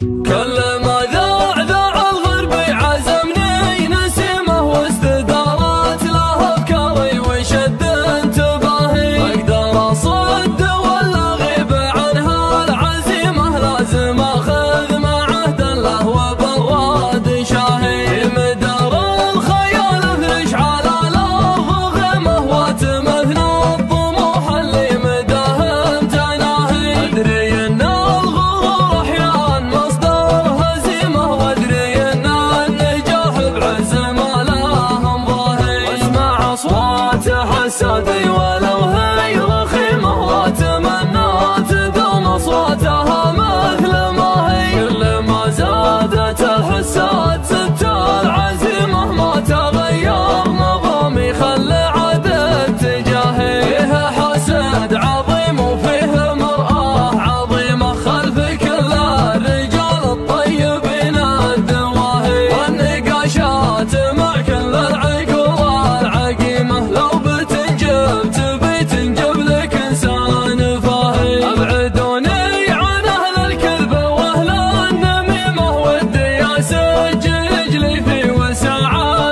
كل ما ذاع الغربي عزمني نسيمه واستدارت له افكاري وشد انتباهي، اقدر اصد ولا اغيب عنها العزيمه، لازم اخذ مع عهد له وبالراد شاهي، مدار الخيال افرش على الارض غيمه واتمثنى الطموح اللي مداهم تناهي، ادري ان الغرور احيان مصدر هزيمه، وادري ان النجاح بعز ما لهم ظاهي، واسمع اصوات حسادي ولو هي رخيمه، واتمنى تدوم اصواتها مثل ما هي، كل ما زادت الحساد زدت العزيمه، ما تغير نظامي خلى عدد تجاهي، فيها حسد عظيم وفيه مرآة عظيمه، خلف كل الرجال الطيبين الدواهي، والنقاشات مع كل العقول العقيمه، لو بتنجب تبي تنجب لك انسان فاهي، ابعدوني عن اهل الكذب واهل النميمه، ودي اسجل رجلي في وسع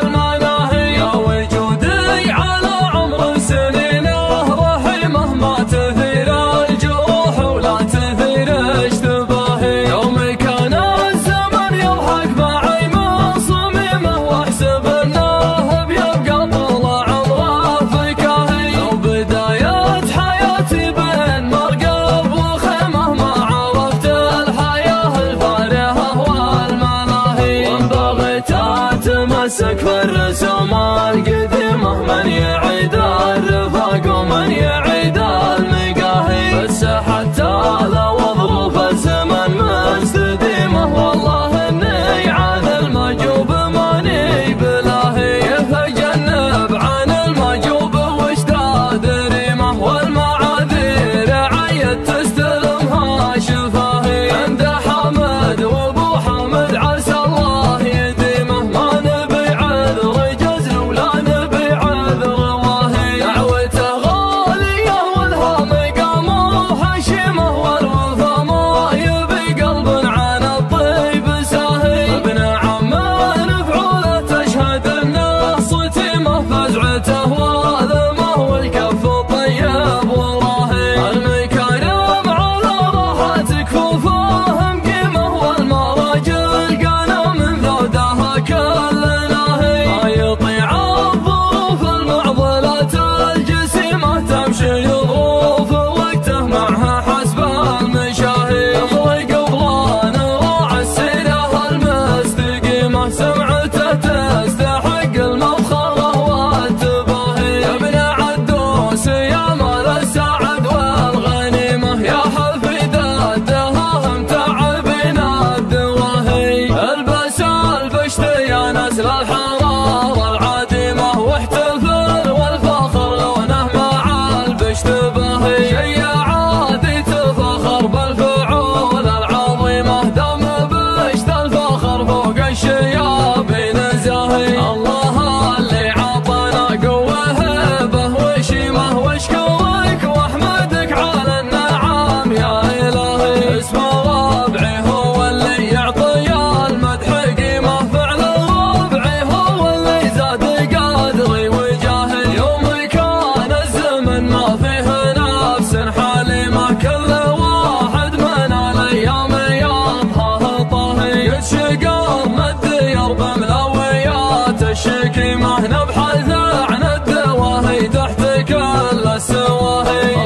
المناهي، يا وجودي على عمر سنينه رحيمه، ما تثير الجروح ولا تثير اشتباهي، يوم كان الزمن يضحك معي من صميمه، واحسب انه بيبقى طول عمره فكاهي، لو بداية حياتي بين مرقب وخيمه، ما عرفت الحياة الفارهة والملاهي، وان بغيت اتمسك في الرسوم القديمة، من يعيد الرفاق ومن يعيد المقاهي، بس حتى لو ظروف الزمن مستديمة، والله اني عن المجوب ماني بلاهي، فجنب عن المجوب واشتاد ريمه، والمعاذير عيد تستلمها شفاهي، عند حامد وابو حامد عسى الله يديمه، ما نبي عذر جزل ولا نبي عذر واهي، دعوته غاليه ولها مقامه حشيمه، والوفا ما يبي قلب عن الطيب ساهي، ابن عم نفعوله تشهد انه صتيمه، فزعته واذمه والكف طيب وراهي، المكارم على راحة كفوفهم قيمه، والمراجل قانا من ذودها كل ناهي، ما يطيع الظروف المعضلات الجسيمه، تمشي ظروف وقته معها حسب المشاهي، يطلق بلان راعى السيره المستقيمه، سمعته تستحق المفخره والتباهي، يا ابن عدوس يا مال السعد والغنيمه، يا حفيده الدهاهم تعبين الدواهي، البس البشت يا نسل الحراره العديمه، واحتفل والفخر لونه مع البشت باهي، شي عادي تفخر بالفعول العظيمه، دام بشت الفخر فوق الشيابين زاهي، الله اللي عطانا قوه هبه وشيمه، واشكرك واحمدك على النعم يا الهي، اسم ربعي هو اللي يعطي المدح قيمه، فعل ربعي هو اللي زاد قدري وجاهي، يوم كان الزمن ما فيه نفس حليمه، كل واحد من الايام يضحى طاهي، يتشقم الديار بملويات الشكيمه، نبحث عن الدواهي تحت كل السواهي،